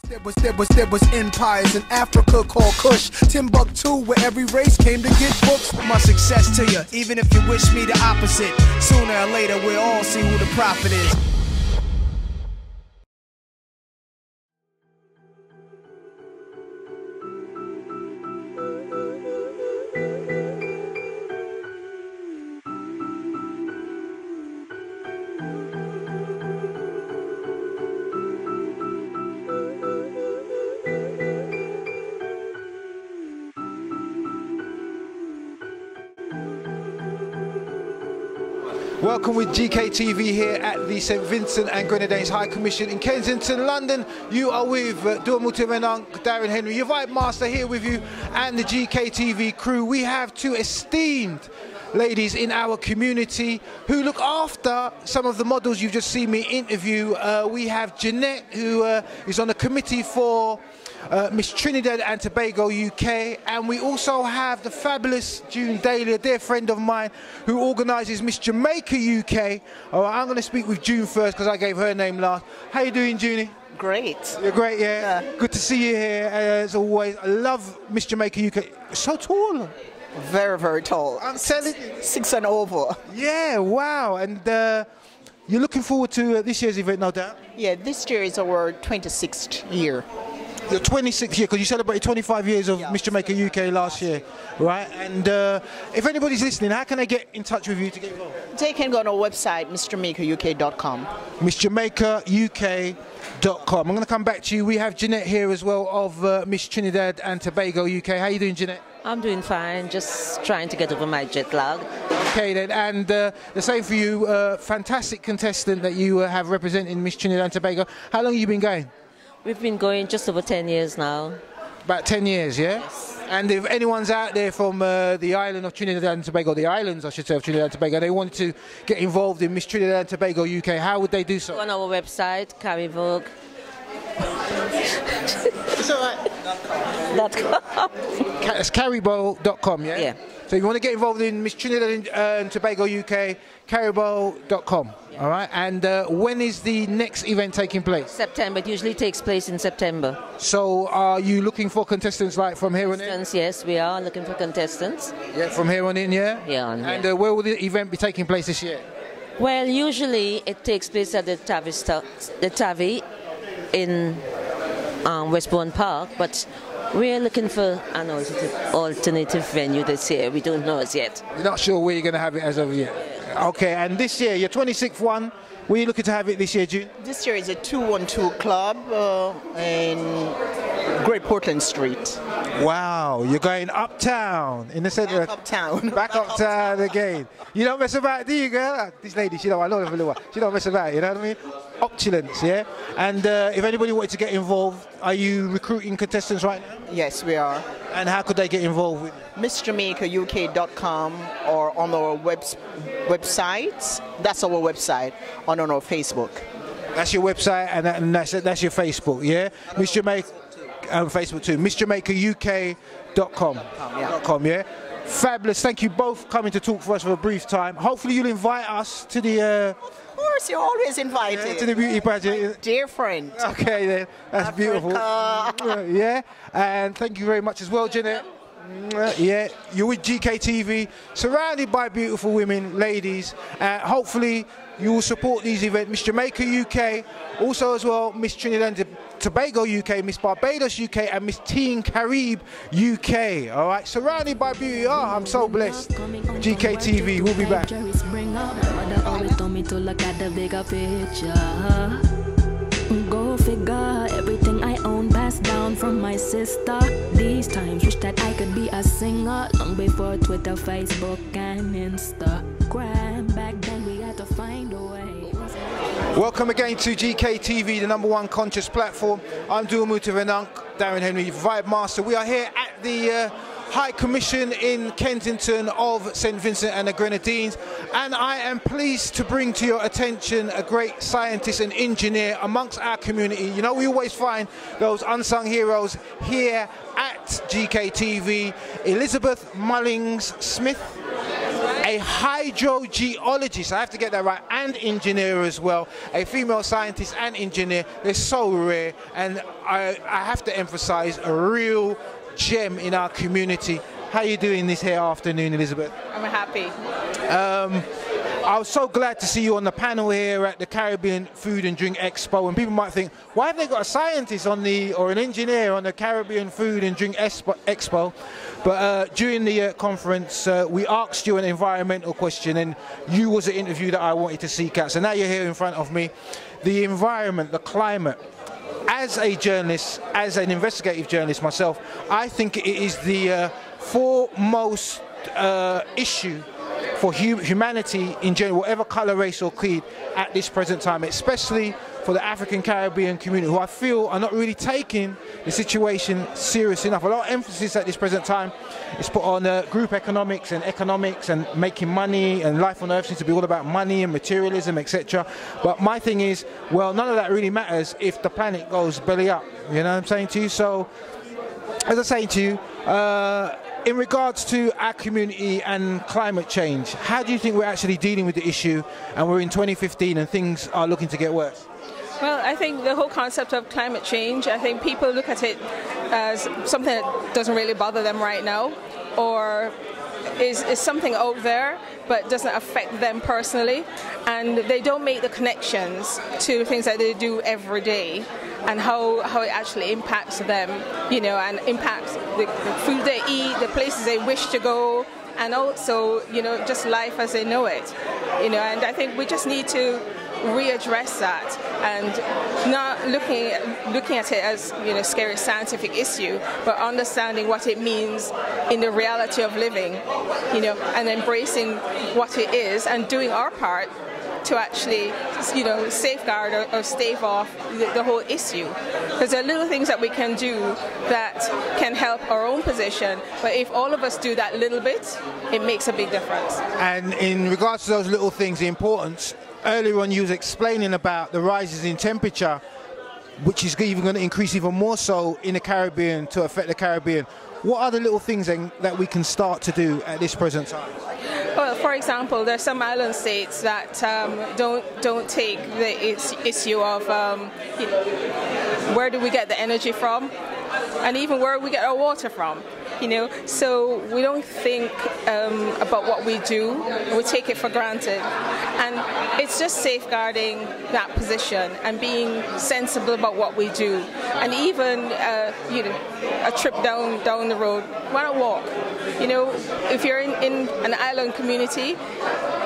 There was empires in Africa called Kush, Timbuktu, where every race came to get books. My success to you, even if you wish me the opposite. Sooner or later, we'll all see who the prophet is. Welcome with GKTV here at the St Vincent and Grenadines High Commission in Kensington, London. You are with Duamutu Menang, Darren Henry, your Vibe Master here with you, and the GKTV crew. We have two esteemed ladies in our community who look after some of the models you've just seen me interview. We have Jeanette, who is on the committee for Miss Trinidad and Tobago UK, and we also have the fabulous June Daly, a dear friend of mine, who organises Miss Jamaica UK. All right, I'm going to speak with June first because I gave her name last. How you doing, Junie? Great. You're great, yeah? Good to see you here, as always. I love Miss Jamaica UK. So tall. Very, very tall. I'm telling you. 6 and over. Yeah, wow. And you're looking forward to this year's event, no doubt? Yeah, this year is our 26th year. Your 26th year, because you celebrated 25 years of Miss Jamaica UK last year, right? And if anybody's listening, how can they get in touch with you to get involved? They can go on our website, MissJamaicaUK.com. MissJamaicaUK.com. I'm going to come back to you. We have Jeanette here as well of Miss Trinidad and Tobago UK. How you doing, Jeanette? I'm doing fine, just trying to get over my jet lag. Okay then, and the same for you, fantastic contestant that you have representing Miss Trinidad and Tobago. How long have you been going? We've been going just over 10 years now. About 10 years, yeah? Yes. And if anyone's out there from the island of Trinidad and Tobago, the islands I should say of Trinidad and Tobago, they wanted to get involved in Miss Trinidad and Tobago UK, how would they do so? On our website, Caribs. It's alright. It's Caribs.com, yeah? Yeah. So if you want to get involved in Miss Trinidad and Tobago UK, Caribs.com. Yeah. All right. And when is the next event taking place? September. It usually takes place in September. So are you looking for contestants like from here on in? Yes, we are looking for contestants. Yeah, from here on in, yeah? Yeah, on And here. where will the event be taking place this year? Well, usually it takes place at the Tavi in Westbourne Park, but we're looking for an alternative venue this year. We don't know as yet. You're not sure where you're going to have it as of yet? Okay, and this year, your 26th one, where are you looking to have it this year, June? This year is a 212 club in Great Portland Street. Wow, you're going uptown in the centre. Back uptown. Back uptown again. You don't mess about, do you, girl? This lady, she don't, I know her for a little while. She don't mess about, you know what I mean? Opulence, yeah? And if anybody wanted to get involved, are you recruiting contestants right now? Yes, we are. And how could they get involved with MissJamaicaUK.com or on our website. That's our website. On our Facebook. That's your website and that's your Facebook, yeah? Miss Jamaica, Facebook too. MissJamaicaUK.com. Yeah? Fabulous. Thank you both for coming to talk for us for a brief time. Hopefully you'll invite us to the... Of course, you're always invited. To the beauty pageant. Dear friend. Okay then, that's Africa. beautiful. Yeah, and thank you very much as well, Jeanette. Yeah, you're with GKTV, surrounded by beautiful women, ladies. Hopefully you will support these events. Miss Jamaica UK, also as well Miss Trinidad and Tobago UK, Miss Barbados UK, and Miss Teen Carib UK. All right, surrounded by beauty. Oh, I'm so blessed. GKTV, we'll be back. Always told me to look at the bigger picture. Go figure, everything I own passed down from my sister. These times wish that I could be a singer long before Twitter, Facebook, and Instagram. Back then we had to find a way. Welcome again to GKTV, the #1 conscious platform. I'm Duamutu Menang, Darren Henry, Vibe Master. We are here at the High Commission in Kensington of St Vincent and the Grenadines, and I am pleased to bring to your attention a great scientist and engineer amongst our community. You know, we always find those unsung heroes here at GKTV. Elizabeth Mullings Smith, a hydrogeologist, I have to get that right, and engineer as well, a female scientist and engineer. They're so rare, and I have to emphasize a real gem in our community. How are you doing this here afternoon, Elizabeth? I'm happy. I was so glad to see you on the panel here at the Caribbean Food and Drink Expo, and people might think, why have they got a scientist on or an engineer on the Caribbean Food and Drink Expo? But during the conference, we asked you an environmental question, and you was an interview that I wanted to seek out. So now you're here in front of me. The environment, the climate. As a journalist, as an investigative journalist myself, I think it is the foremost issue for humanity in general, whatever colour, race or creed, at this present time, especially for the African Caribbean community, who I feel are not really taking the situation serious enough. A lot of emphasis at this present time is put on group economics and making money, and life on earth seems to be all about money and materialism, etc. But my thing is, well, none of that really matters if the planet goes belly up. You know what I'm saying to you? So, as I say to you, in regards to our community and climate change, how do you think we're actually dealing with the issue, and we're in 2015 and things are looking to get worse? Well, I think the whole concept of climate change, I think people look at it as something that doesn't really bother them right now, or is something out there but doesn't affect them personally, and they don't make the connections to things that they do every day and how it actually impacts them, you know, and impacts the food they eat, the places they wish to go, and also, you know, just life as they know it, you know. And I think we just need to readdress that, and not looking at it as, you know, scary scientific issue, but understanding what it means in the reality of living, you know, and embracing what it is and doing our part to actually, you know, safeguard or stave off the whole issue. Because there are little things that we can do that can help our own position, but if all of us do that little bit, it makes a big difference. And in regards to those little things, the importance, earlier on you was explaining about the rises in temperature, which is even going to increase even more so in the Caribbean to affect the Caribbean. What are the little things then that we can start to do at this present time? Well, for example, there are some island states that don't take the issue of you know, where do we get the energy from, and even where we get our water from. You know, so we don't think about what we do, we take it for granted. And it's just safeguarding that position and being sensible about what we do. And even, you know, a trip down the road, why not walk? You know, if you're in an island community,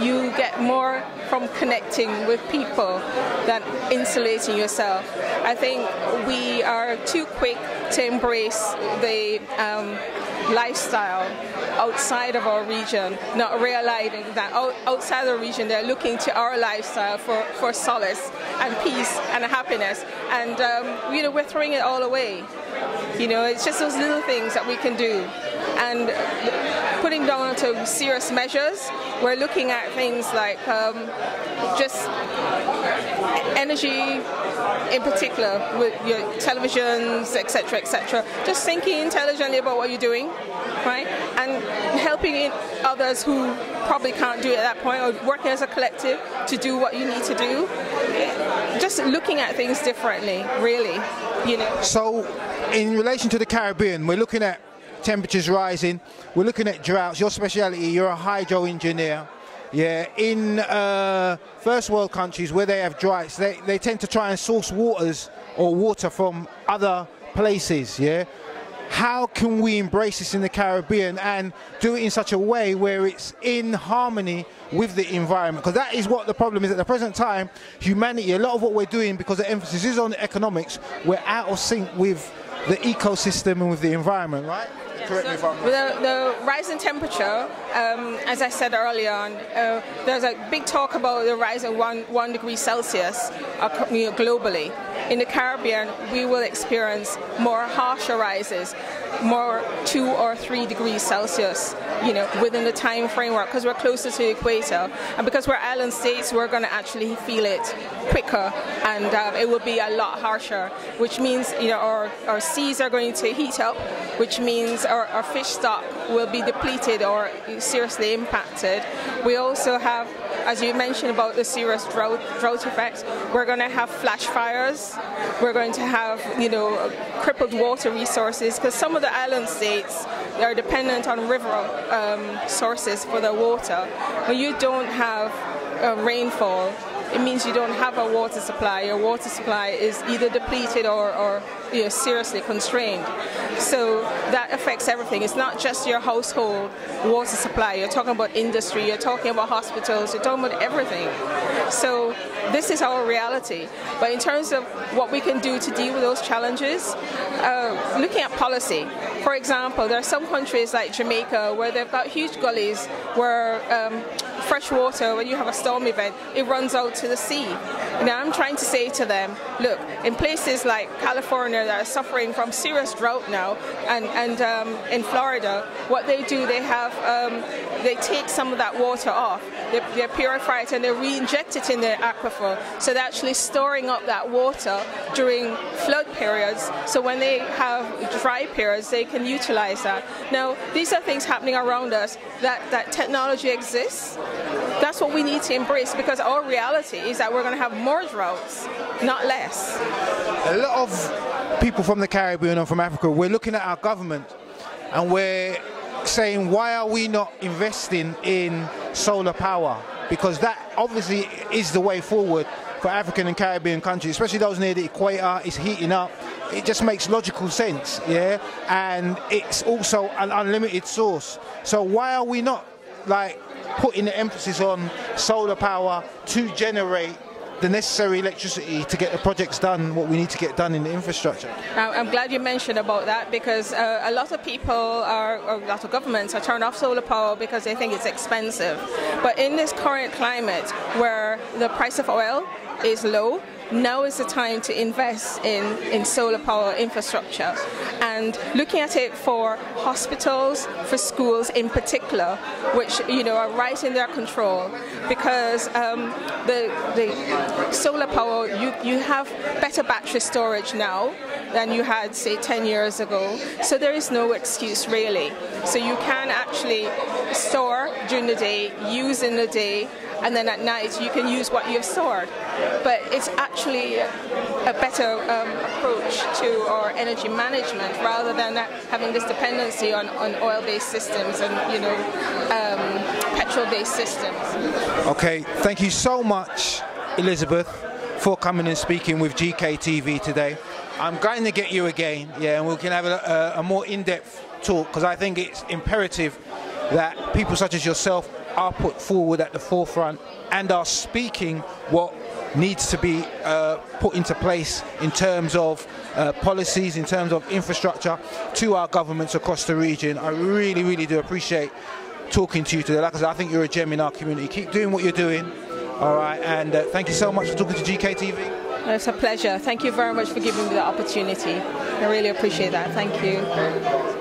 you get more from connecting with people than insulating yourself. I think we are too quick to embrace the lifestyle outside of our region, not realizing that outside the region they're looking to our lifestyle for solace and peace and happiness, and you know, we're throwing it all away. You know, it's just those little things that we can do, and putting down to serious measures. We're looking at things like just energy in particular, with your televisions, etc., etc. Just thinking intelligently about what you're doing, right, and helping others who probably can't do it at that point, or working as a collective to do what you need to do. Just looking at things differently, really, you know. So, in relation to the Caribbean, we're looking at temperatures rising, we're looking at droughts. Your speciality, you're a hydro engineer. Yeah, in first world countries where they have droughts, they tend to try and source water from other places, yeah? How can we embrace this in the Caribbean and do it in such a way where it's in harmony with the environment? Because that is what the problem is at the present time. Humanity, a lot of what we're doing, because the emphasis is on economics, we're out of sync with the ecosystem and with the environment, right? Correct me if I'm wrong. The rise in temperature, as I said earlier on, there's a big talk about the rise of 1 degree Celsius globally. in the Caribbean, we will experience more harsher rises, more 2 or 3 degrees Celsius, within the time framework, because we're closer to the equator. And because we're island states, we're going to actually feel it quicker, and it will be a lot harsher, which means, our seas are going to heat up, which means our fish stock will be depleted or seriously impacted. We also have, as you mentioned about the serious drought effect, we're going to have flash fires. We're going to have, crippled water resources, because some of the island states are dependent on river sources for their water. When you don't have rainfall, it means you don't have a water supply. Your water supply is either depleted or seriously constrained. So that affects everything. It's not just your household water supply. You're talking about industry, you're talking about hospitals, you're talking about everything. So this is our reality. But in terms of what we can do to deal with those challenges, looking at policy. For example, there are some countries like Jamaica where they've got huge gullies where fresh water, when you have a storm event, it runs out to the sea. Now I'm trying to say to them, look, in places like California that are suffering from serious drought now, and in Florida, what they do, they take some of that water off, they purify it and they re-inject it in the aquifer, so they're actually storing up that water during flood periods, so when they have dry periods they can utilize that. Now these are things happening around us, that technology exists. That's what we need to embrace, because our reality is that we're going to have more droughts, not less. A lot of people from the Caribbean and from Africa, we're looking at our government and we're saying, why are we not investing in solar power? Because that obviously is the way forward for African and Caribbean countries, especially those near the equator. It's heating up. It just makes logical sense, yeah? And it's also an unlimited source. So why are we not putting the emphasis on solar power to generate the necessary electricity to get the projects done, what we need to get done in the infrastructure? I'm glad you mentioned about that, because a lot of people or a lot of governments are turned off solar power because they think it's expensive. But in this current climate where the price of oil is low, now is the time to invest in solar power infrastructure, and looking at it for hospitals, for schools in particular, which are right in their control, because the solar power, you have better battery storage now than you had, say, 10 years ago, so there is no excuse really. So you can actually store during the day, use in the day, and then at night you can use what you've stored. But it's actually a better approach to our energy management, rather than having this dependency on oil-based systems and petrol-based systems. Okay, thank you so much, Elizabeth, for coming and speaking with GKTV today. I'm going to get you again, and we can have a more in-depth talk, because I think it's imperative that people such as yourself are put forward at the forefront and are speaking what needs to be put into place in terms of policies, in terms of infrastructure to our governments across the region. I really, really do appreciate talking to you today. Like I said, I think you're a gem in our community. Keep doing what you're doing, all right, and thank you so much for talking to GKTV. It's a pleasure. Thank you very much for giving me the opportunity. I really appreciate that. Thank you.